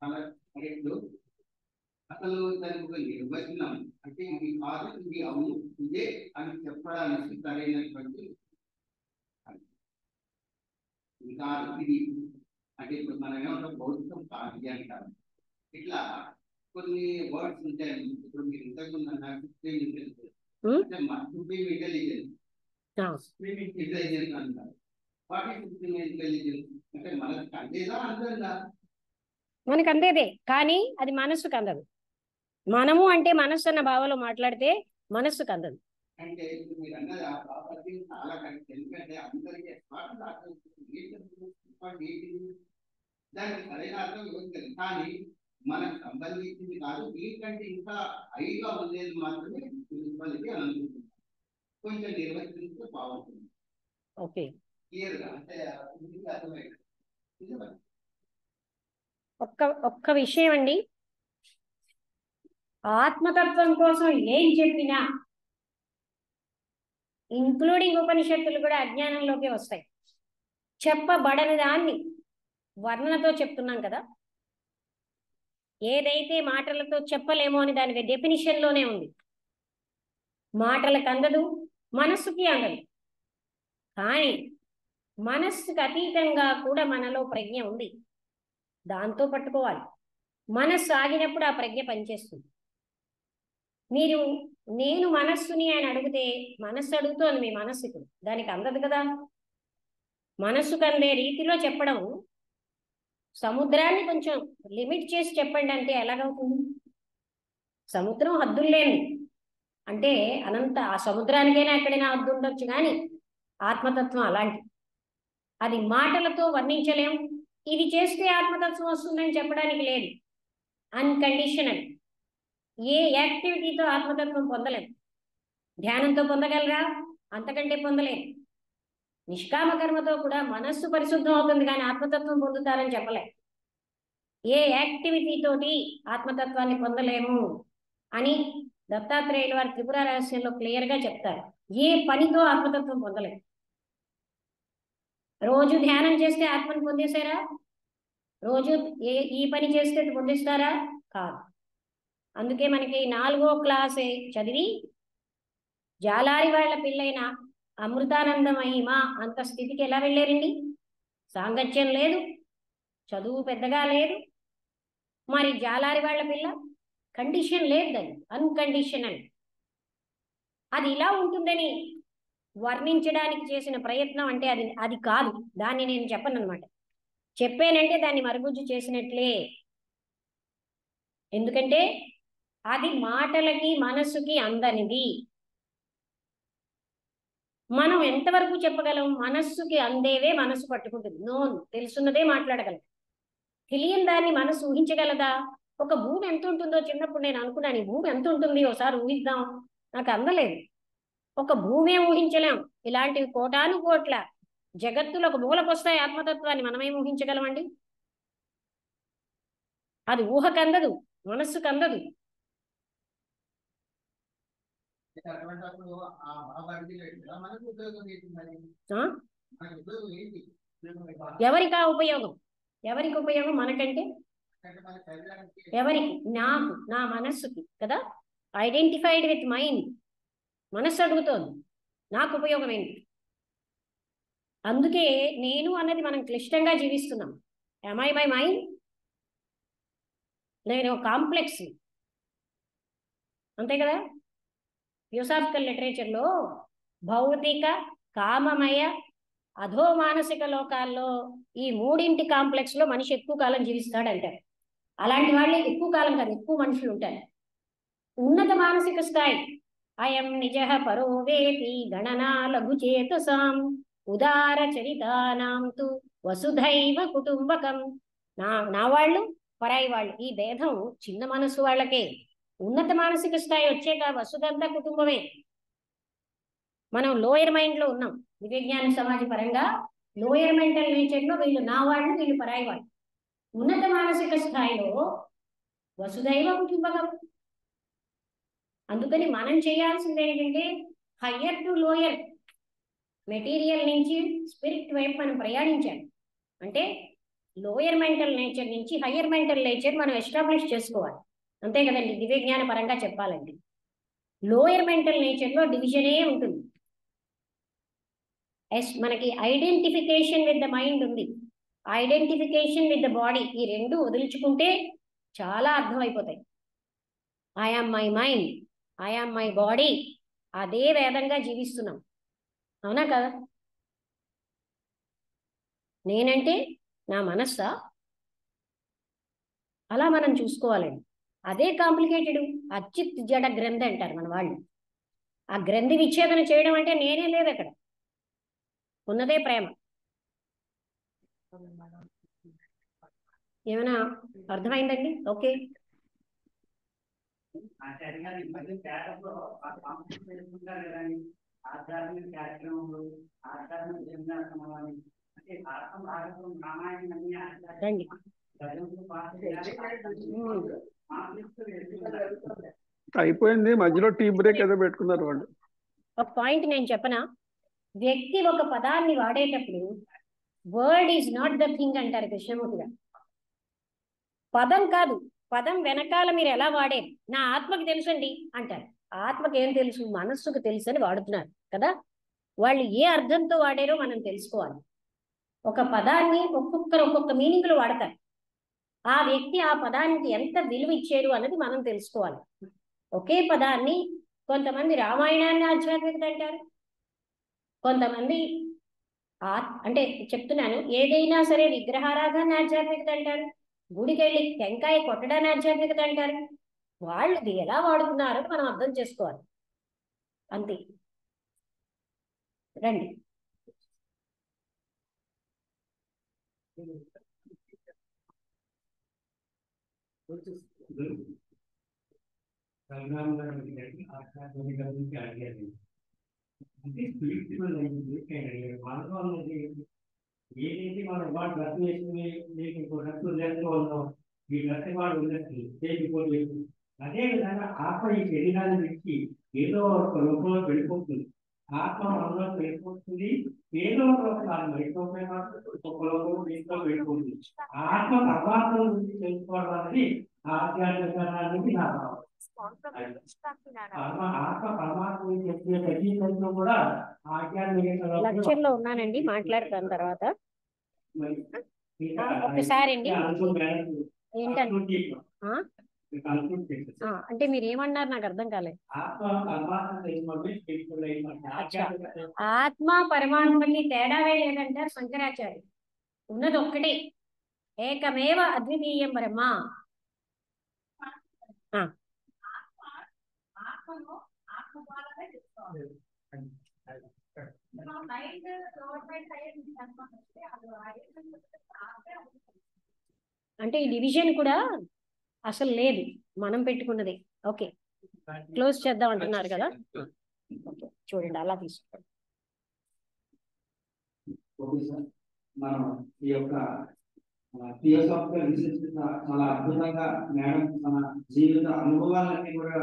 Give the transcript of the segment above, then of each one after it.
చాలా కరెక్ట్. అసలు దానికి ఒక నిర్వచనం అంటే ఇది కాదు ఇది అవును ఇదే అని చెప్పడానికి సరైనటువంటి ఇది కాదు ఇది అంటే ఇప్పుడు మనం ఏమంటాం భౌతికం కాదు ఇది అంటాం. ఇట్లా కొన్ని వర్డ్స్ ఉంటాయి. ఇప్పుడు మీరు ఇంతకుముందు అన్నారు సుప్రీం ఇంటెలిజెన్స్ అంటే సుప్రీం ఇంటెలిజెన్స్ ఇంటెలిజెన్స్ అంటారు. వాట్ ఈస్ సుప్రీం ఇంటెలిజెన్స్ అంటే మనకు అందేదా అందంగా? మనకు అందేదే, కానీ అది మనస్సుకు అందదు. మనము అంటే మనస్సు అన్న భావంలో మాట్లాడితే మనస్సుకు అందదు. అంటే మీరు అన్నది ఆ ప్రాపర్టీ చాలా కరెక్ట్. ఎందుకంటే అందరికీ దానికి సరైన అర్థం ఇవ్వలేదు, కానీ మనకు సంబంధించింది కాదు. వీటికంటే ఇంకా హైగా ఉండేది మాత్రమే ప్రిన్సిపల్కి అని అనుకుంటున్నాను. కొంచెం నిర్వచించితే బాగుంటుంది. ఓకే, క్లియర్గా అంటే అర్థమైంది. ఒక్క విషయం అండి, ఆత్మతత్వం కోసం ఏం చెప్పినా ఇంక్లూడింగ్ ఉపనిషత్తులు కూడా అజ్ఞానంలోకి వస్తాయి. చెప్పబడని దాన్ని వర్ణనతో చెప్తున్నాం కదా, ఏదైతే మాటలతో చెప్పలేమో అని దానికి డెఫినిషన్లోనే ఉంది. మాటలకు అందదు, మనస్సుకి అందదు. కానీ మనస్సుకు అతీతంగా కూడా మనలో ప్రజ్ఞ ఉంది, దాంతో పట్టుకోవాలి. మనస్సు ఆగినప్పుడు ఆ ప్రజ్ఞ పనిచేస్తుంది. మీరు నేను మనస్సుని అని అడిగితే మనస్సు అడుగుతోంది, మీ మనస్సు ఇప్పుడు దానికి అందదు కదా. మనస్సుకు అందే రీతిలో చెప్పడం, సముద్రాన్ని కొంచెం లిమిట్ చేసి చెప్పండి అంటే ఎలాగవుతుంది? సముద్రం హద్దులు లేని అంటే అనంత, ఆ సముద్రానికైనా ఎక్కడైనా హద్దు ఉండొచ్చు, కానీ ఆత్మతత్వం అలాంటి అది మాటలతో వర్ణించలేం. ఇది చేస్తే ఆత్మతత్వం వస్తుందని చెప్పడానికి లేదు. అన్కండిషనల్. ఏ యాక్టివిటీతో ఆత్మతత్వం పొందలేం. ధ్యానంతో పొందగలరా? అంతకంటే పొందలేరు. నిష్కామ కర్మతో కూడా మనస్సు పరిశుద్ధం అవుతుంది, కానీ ఆత్మతత్వం పొందుతారని చెప్పలే. ఏ యాక్టివిటీతోటి ఆత్మతత్వాన్ని పొందలేము అని దత్తాత్రేయుల వారి త్రిపుర రహస్యంలో క్లియర్గా చెప్తారు. ఏ పనితో ఆత్మతత్వం పొందలేము. రోజు ధ్యానం చేస్తే ఆత్మను పొందేశారా? రోజు ఈ పని చేస్తే పొందిస్తారా? కాదు. అందుకే మనకి 4వ క్లాసే చదివి జాలారి వాళ్ళ పిల్లైన అమృతానంద మహిమ అంత స్థితికి ఎలా వెళ్ళారండి? సాంగత్యం లేదు, చదువు పెద్దగా లేదు. మరి జాలారి వాళ్ళ పిల్ల కండిషన్ లేదు, అది అన్కండిషనల్. అది ఇలా ఉంటుందని వర్ణించడానికి చేసిన ప్రయత్నం అంటే అది కాదు. దాన్ని నేను చెప్పను అనమాట. చెప్పానంటే దాన్ని మరుగుజ్జు చేసినట్లే. ఎందుకంటే అది మాటలకి మనస్సుకి అందనిది. మనం ఎంతవరకు చెప్పగలం? మనస్సుకి అందేవే మనస్సు పట్టుకుంటుంది. నోన్ తెలుసున్నదే మాట్లాడగలం. తెలియని దాన్ని మనస్సు ఊహించగలదా? ఒక భూమి ఎంత ఉంటుందో చిన్నప్పుడు నేను అనుకున్నాను, ఈ భూమి ఎంత ఉంటుంది ఒకసారి ఊహిద్దాం. నాకు అందలేదు. ఒక భూమే ఊహించలేం. ఇలాంటివి కోటాను కోట్ల జగత్తులో ఒక మూలకు వస్తాయి ఆత్మతత్వాన్ని మనమేం ఊహించగలమండి? అది ఊహకు అందదు, మనస్సుకు అందదు. ఎవరికి ఆ ఉపయోగం? ఎవరికి ఉపయోగం? మనకంటే ఎవరికి? నాకు, నా మనస్సుకి కదా. Identified with mind. మనస్సు అడుగుతోంది నాకు ఉపయోగం ఏంటి? అందుకే నేను అన్నది మనం క్లిష్టంగా జీవిస్తున్నాం. am I my mind? నేను కాంప్లెక్స్, అంతే కదా. ఫిలాసాఫికల్ లిటరేచర్లో భౌతిక, కామమయ, అధో మానసిక లోకాల్లో ఈ మూడింటి కాంప్లెక్స్లో మనిషి ఎక్కువ కాలం జీవిస్తాడంటారు. అలాంటి వాళ్ళే ఎక్కువ కాలం కాదు, ఎక్కువ మనుషులు ఉంటారు. ఉన్నత మానసిక స్థాయి అయం నిజ పరో వేతి గణనా లఘుచేతసాం ఉదార చరితానాం తు వసుధైవ కుటుంబకం. నా వాళ్ళు, పరాయి వాళ్ళు, ఈ భేదం చిన్న మనసు వాళ్ళకే. ఉన్నత మానసిక స్థాయి వచ్చాక వసుధంతా కుటుంబమే. మనం లోయర్ మైండ్లో ఉన్నాం. విజ్ఞాన సమాజ పరంగా లోయర్ మెంటల్ నేచర్లో వీళ్ళు నా వాళ్ళు, వీళ్ళు పరాయి వాళ్ళు. ఉన్నత మానసిక స్థాయిలో వసుధైవ కుటుంబకం. అందుకని మనం చేయాల్సింది ఏంటంటే హయ్యర్ టు లోయర్, మెటీరియల్ నుంచి స్పిరిట్ వైపు మనం ప్రయాణించాలి. అంటే లోయర్ మెంటల్ నేచర్ నుంచి హయ్యర్ మెంటల్ నేచర్ మనం ఎస్టాబ్లిష్ చేసుకోవాలి, అంతే కదండి దివ్య జ్ఞాన పరంగా చెప్పాలండి. లోయర్ మెంటల్ నేచర్లో డివిజనే ఉంటుంది. మనకి ఐడెంటిఫికేషన్ విత్ ద మైండ్ ఉంది, ఐడెంటిఫికేషన్ విత్ ద బాడీ, ఈ రెండు వదిలించుకుంటే చాలా అర్థమైపోతాయి. I am my mind, I am my body, అదే వేదంగా జీవిస్తున్నాం, అవునా కదా? నేనంటే నా మనస్సా, అలా మనం చూసుకోవాలండి. అదే కాంప్లికేటెడ్. అచిత్ జడ గ్రంథి అంటారు మన వాళ్ళు. ఆ గ్రంథి విచ్ఛేదన చేయడం అంటే నేనే లేదు అక్కడ, ఉన్నదే ప్రేమ. ఏమైనా అర్థమైందండి? ఓకే. రండి. అయిపోయింది, మధ్యలో టీ బ్రేక్ ఏదో పెట్టుకున్నారు వాళ్ళు. ఒక పాయింట్ నేను చెప్పనా? వ్యక్తి ఒక పదాన్ని వాడేటప్పుడు word is not the thing అంటారు కృష్ణమూర్తి గారు. పదం కాదు, పదం వెనకాల మీరు ఎలా వాడేది. నా ఆత్మకి తెలుసండి అంటారు. ఆత్మకి ఏం తెలుసు? మనస్సుకు తెలుసు అని వాడుతున్నారు కదా. వాళ్ళు ఏ అర్థంతో వాడారో మనం తెలుసుకోవాలి. ఒక పదాన్ని ఒక్కొక్కరు ఒక్కొక్క మీనింగ్లో వాడతారు. ఆ వ్యక్తి ఆ పదానికి ఎంత విలువ ఇచ్చారు అన్నది మనం తెలుసుకోవాలి. ఒకే పదాన్ని కొంతమంది రామాయణాన్ని ఆధ్యాత్మికత అంటారు, కొంతమంది అంటే చెప్తున్నాను, ఏదైనా సరే విగ్రహారాధన ఆధ్యాత్మికత అంటారు, గుడికెళ్ళి టెంకాయ కొట్టడాన్ని ఆధ్యాత్మికత అంటారు. వాళ్ళు ఎలా వాడుతున్నారో మనం అర్థం చేసుకోవాలి, అంతే. రండి. అంటే స్పిరిచువల్ మనలో అన్నది ఏదైతే మనం వాడు డ్రెస్ వేసుకుని మీకు ఇంకో డ్రెస్ వేసుకోవాలో ఈ డ్రెస్ వాడు ఉండొచ్చు చేయకపోతే, అదే విధంగా ఆత్మ ఈ శరీరాన్ని విడిచి ఏదో ఒక రూపంలో వెళ్ళిపోతుంది. ఆత్మ మనలో వెళ్ళిపోతుంది, ఏదో ఒక రూపం వెళ్ళిపోతే ఒక రూపం దీంట్లో వెళ్ళిపోతుంది. ఆత్మ పరమాత్మ గురించి తెలుసుకోవడం అనేది ఆధ్యాత్మిక నా భావం. లక్ష్యంలో ఉన్నానండి, మాట్లాడతాను తర్వాత. ఒకసారి అండి ఏంటంటే అంటే మీరు ఏమన్నారు నాకు అర్థం కాలేదు. ఆత్మ పరమాత్మకి తేడావే లేదంటారు శంకరాచార్య. ఉన్నది ఒక్కటే, ఏకమేవ అద్వితీయం బ్రహ్మ. అంటే ఈ డివిజన్ కూడా అసలు లేదు, మనం పెట్టుకున్నది. ఓకే, క్లోజ్ చేద్దాం అంటున్నారు కదా. చూడండి అలా తీసుకోండి. మనం ఈ యొక్క థియోసాఫికల్ రీసెర్చ్ చాలా అద్భుతంగా మేడం మన జీవిత అనుభవాలన్నీ కూడా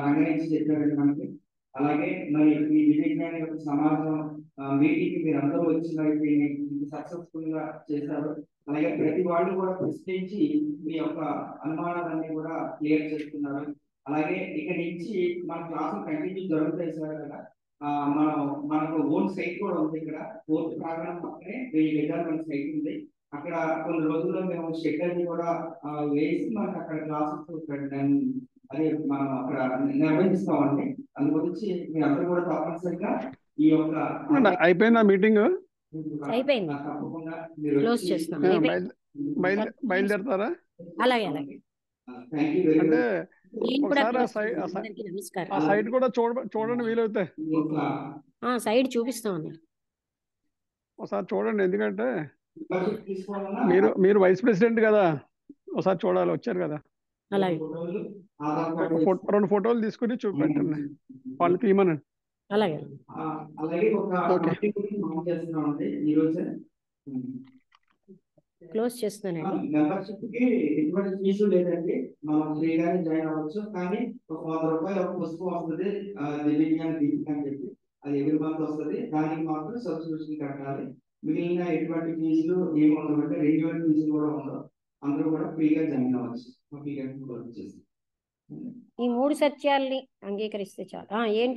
రంగరించి చెప్పారండి మనకి. అలాగే మరి ఈ విజ్ఞాన యొక్క సమాజం మీటింగ్ మీరు అందరూ వచ్చినవి సక్సెస్ఫుల్ గా చేశారు. అలాగే ప్రతి వాళ్ళు కూడా ప్రశ్నించి మీ యొక్క అనుమానాలన్నీ కూడా క్లియర్ చేస్తున్నారు. అలాగే ఇక నుంచి మన క్లాసులు కంటిన్యూ జరుగుతాయి సార్ కదా. మనకు ఓన్ సైట్ కూడా ఉంది ఇక్కడ, ఫోర్త్ ప్రాంగణం పక్కనే 1000 గజాల మన సైట్ ఉంది. అక్కడ కొన్ని రోజుల్లో మేము షెడ్యూల్ కూడా వేసి మనకు అక్కడ క్లాసెస్ అదే మనం అక్కడ నిర్వహిస్తామండి. అందు గురించి మీ అందరూ కూడా తప్పనిసరిగా ఈ యొక్క అయిపోయిందా మీటింగ్? అయిపోయింది, తప్పకుండా క్లోజ్ చేస్తాం. బయలుదేరతారా? అలాగే అలాగే. అంటే ఒకసారి ఆ సైట్ కూడా చూడండి వీలైతే. సైడ్ చూపిస్తాం, ఒకసారి చూడండి. ఎందుకంటే మీరు వైస్ ప్రెసిడెంట్ కదా, ఒకసారి చూడాలి, వచ్చారు కదా. అలాగే 2 ఫోటోలు తీసుకుని చూపెట్టండి, వాళ్ళు తీయమనండి. అలాగే క్లోజ్ చేస్తున్నానండి. మెంబర్షిప్ కి ఎటువంటి ఫీజు లేదండి, మనం ఫ్రీగానే జాయిన్ అవ్వచ్చు. కానీ ఒక 100 రూపాయలు ఒక పుస్తకం వస్తుంది, దివ్య జ్ఞాన దీపిక అని చెప్పి, అది ఎవరి మంత్ వస్తుంది. దానికి మాత్రం సబ్స్క్రిప్షన్ కట్టాలి. మిగిలిన ఎటువంటి ఫీజులు ఏమి ఉండవంటే రెన్యువల్ ఫీజులు కూడా ఉండవు. అందరూ కూడా ఫ్రీగా జాయిన్ అవ్వచ్చు. ఫ్రీగా వచ్చేసి ఈ 3 సత్యాల్ని అంగీకరిస్తే చాలు. ఏంటి